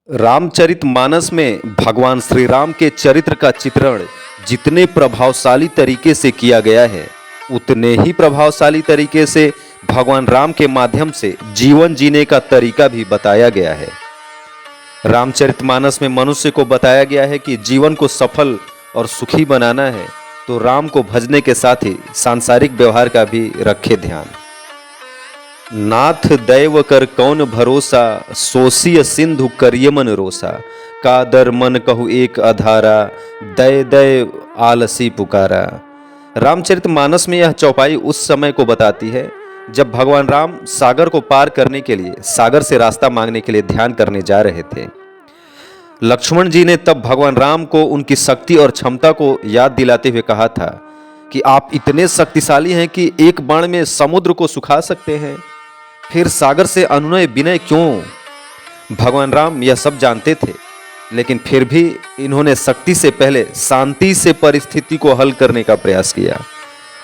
रामचरितमानस में भगवान श्री राम के चरित्र का चित्रण जितने प्रभावशाली तरीके से किया गया है, उतने ही प्रभावशाली तरीके से भगवान राम के माध्यम से जीवन जीने का तरीका भी बताया गया है। रामचरितमानस में मनुष्य को बताया गया है कि जीवन को सफल और सुखी बनाना है तो राम को भजने के साथ ही सांसारिक व्यवहार का भी रखे ध्यान। नाथ दैव कर कौन भरोसा, सोसिय सिंधु करियमन रोसा, कादर मन कहु एक अधारा, दय दय आलसी पुकारा। रामचरितमानस में यह चौपाई उस समय को बताती है जब भगवान राम सागर को पार करने के लिए सागर से रास्ता मांगने के लिए ध्यान करने जा रहे थे। लक्ष्मण जी ने तब भगवान राम को उनकी शक्ति और क्षमता को याद दिलाते हुए कहा था कि आप इतने शक्तिशाली हैं कि एक बाण में समुद्र को सुखा सकते हैं, फिर सागर से अनुनय विनय क्यों? भगवान राम यह सब जानते थे, लेकिन फिर भी इन्होंने शक्ति से पहले शांति से परिस्थिति को हल करने का प्रयास किया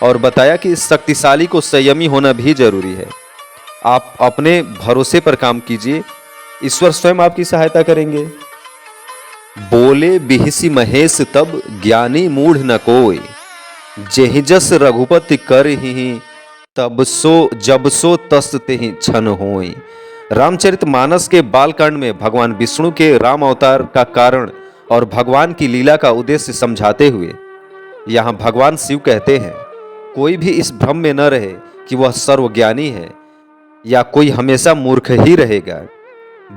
और बताया कि शक्तिशाली को संयमी होना भी जरूरी है। आप अपने भरोसे पर काम कीजिए, ईश्वर स्वयं आपकी सहायता करेंगे। बोले बिहसी महेश तब, ज्ञानी मूढ़ न कोय, जेहि जस रघुपति कर ही, तब सो जब सो तस्त तेहि छन होय। रामचरितमानस के बालकांड में भगवान विष्णु के राम अवतार का कारण और भगवान की लीला का उद्देश्य समझाते हुए यहाँ भगवान शिव कहते हैं, कोई भी इस भ्रम में न रहे कि वह सर्वज्ञानी है या कोई हमेशा मूर्ख ही रहेगा।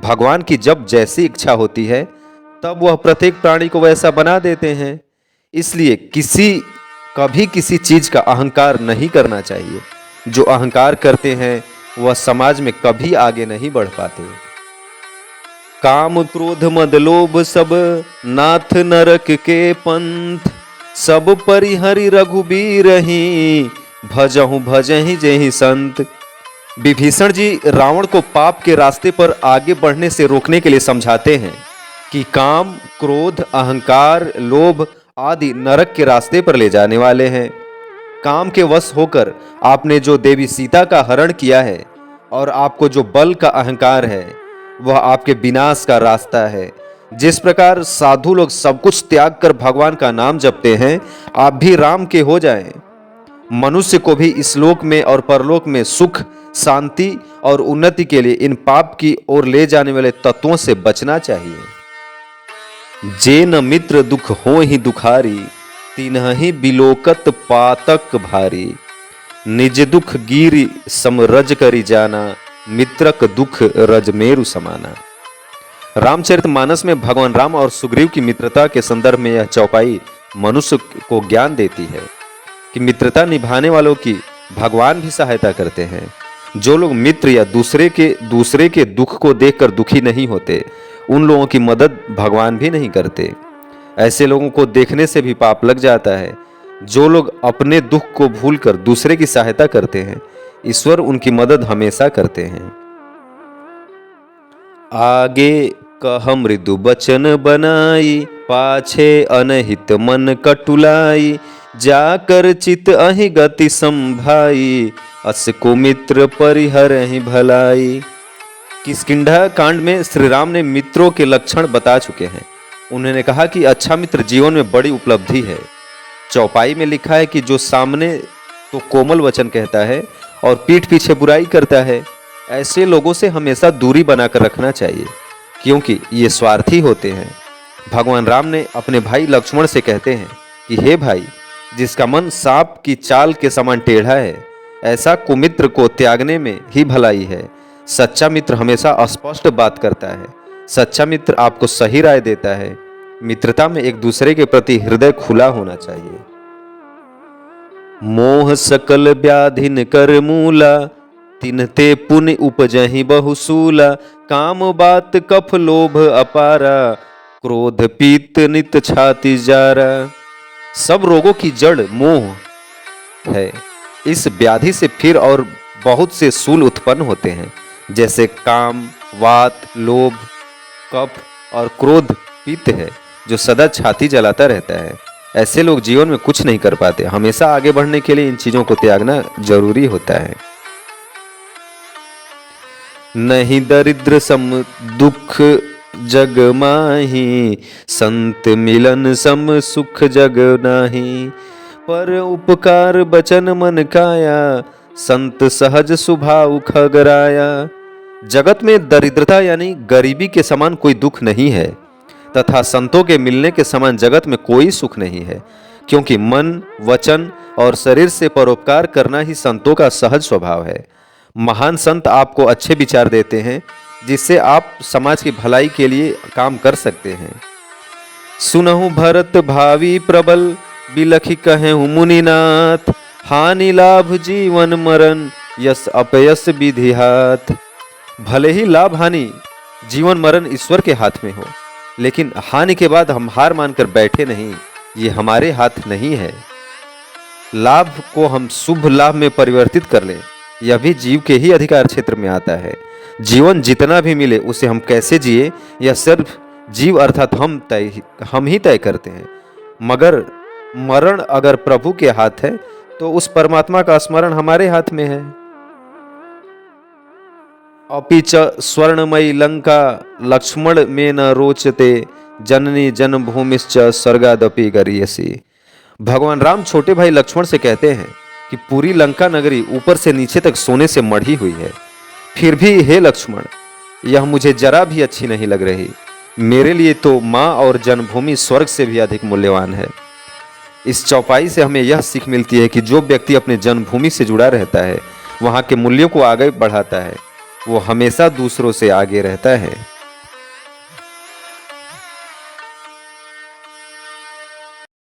भगवान की जब जैसी इच्छा होती है तब वह प्रत्येक प्राणी को वैसा बना देते हैं। इसलिए कभी किसी चीज का अहंकार नहीं करना चाहिए। जो अहंकार करते हैं वह समाज में कभी आगे नहीं बढ़ पाते। काम क्रोध मद लोभ सब, नाथ नरक के पंथ, सब परिहरि रघुबीर ही, भजहु भजहि जेहि संत। विभीषण जी रावण को पाप के रास्ते पर आगे बढ़ने से रोकने के लिए समझाते हैं कि काम, क्रोध, अहंकार, लोभ आदि नरक के रास्ते पर ले जाने वाले हैं। काम के वश होकर आपने जो देवी सीता का हरण किया है और आपको जो बल का अहंकार है वह आपके विनाश का रास्ता है। जिस प्रकार साधु लोग सब कुछ त्याग कर भगवान का नाम जपते हैं, आप भी राम के हो जाएं। मनुष्य को भी इस लोक में और परलोक में सुख, शांति और उन्नति के लिए इन पाप की ओर ले जाने वाले तत्वों से बचना चाहिए। जे न मित्र दुख हो ही दुखारी, तिन्हि बिलोकत पातक भारी, निज दुख गिरि सम रज करि जाना, मित्रक दुख रज मेरु समाना। रामचरितमानस में भगवान राम और सुग्रीव की मित्रता के संदर्भ में यह चौपाई मनुष्य को ज्ञान देती है कि मित्रता निभाने वालों की भगवान भी सहायता करते हैं। जो लोग मित्र या दूसरे के दुख को देखकर दुखी नहीं होते, उन लोगों की मदद भगवान भी नहीं करते। ऐसे लोगों को देखने से भी पाप लग जाता है। जो लोग अपने दुख को भूलकर दूसरे की सहायता करते हैं, ईश्वर उनकी मदद हमेशा करते हैं। आगे कह मृदु बचन बनाई, पाछे अनहित मन कटुलाई, जाकर चित अहि गति संभाई, अस को मित्र परिहरहि भलाई। किष्किंधा कांड में श्री राम ने मित्रों के लक्षण बता चुके हैं। उन्होंने कहा कि अच्छा मित्र जीवन में बड़ी उपलब्धि है। चौपाई में लिखा है कि जो सामने तो कोमल वचन कहता है और पीठ पीछे बुराई करता है, ऐसे लोगों से हमेशा दूरी बनाकर रखना चाहिए, क्योंकि ये स्वार्थी होते हैं। भगवान राम ने अपने भाई लक्ष्मण से कहते हैं कि हे भाई, जिसका मन सांप की चाल के समान टेढ़ा है, ऐसा कुमित्र को त्यागने में ही भलाई है। सच्चा मित्र हमेशा स्पष्ट बात करता है। सच्चा मित्र आपको सही राय देता है। मित्रता में एक दूसरे के प्रति हृदय खुला होना चाहिए। मोह सकल व्याधिन कर मूला, तिन्हते पुण्य उपजहि बहुसूला, काम बात कफ लोभ अपारा, क्रोध पीत नित छाती जारा। सब रोगों की जड़ मोह है। इस व्याधि से फिर और बहुत से शूल उत्पन्न होते हैं, जैसे काम, वात, लोभ, कफ और क्रोध पित्त है जो सदा छाती जलाता रहता है। ऐसे लोग जीवन में कुछ नहीं कर पाते। हमेशा आगे बढ़ने के लिए इन चीजों को त्यागना जरूरी होता है। नहीं दरिद्र सम दुख जग माही, संत मिलन सम सुख जग नाही। पर उपकार बचन मन काया, संत सहज स्वभाव खगराया। जगत में दरिद्रता यानी गरीबी के समान कोई दुख नहीं है, तथा संतों के मिलने के समान जगत में कोई सुख नहीं है, क्योंकि मन, वचन और शरीर से परोपकार करना ही संतों का सहज स्वभाव है। महान संत आपको अच्छे विचार देते हैं, जिससे आप समाज की भलाई के लिए काम कर सकते हैं। सुनहु भरत भावी प्रबल, बिलखि कहेहु मुनिनाथ। हानि लाभ जीवन मरण, यस अपयस विधि हाथ। भले ही लाभ हानि जीवन मरण ईश्वर के हाथ में हो, लेकिन हानि के बाद हम हार मानकर बैठे नहीं, ये हमारे हाथ नहीं है। लाभ को हम शुभ लाभ में परिवर्तित कर लें, यह भी जीव के ही अधिकार क्षेत्र में आता है। जीवन जितना भी मिले उसे हम कैसे जिए, यह सिर्फ जीव अर्थात हम ही तय करते हैं। मगर मरण अगर प्रभु के हाथ है, तो उस परमात्मा का स्मरण हमारे हाथ में है। अपि च स्वर्णमयी लंका, लक्ष्मण में न रोचते। जननी जन्मभूमिश्च स्वर्गादपि गरीयसी। भगवान राम छोटे भाई लक्ष्मण से कहते हैं कि पूरी लंका नगरी ऊपर से नीचे तक सोने से मढ़ी हुई है, फिर भी हे लक्ष्मण, यह मुझे जरा भी अच्छी नहीं लग रही। मेरे लिए तो माँ और जन्मभूमि स्वर्ग से भी अधिक मूल्यवान है। इस चौपाई से हमें यह सीख मिलती है कि जो व्यक्ति अपने जन्मभूमि से जुड़ा रहता है, वहाँ के मूल्यों को आगे बढ़ाता है, वो हमेशा दूसरों से आगे रहता है।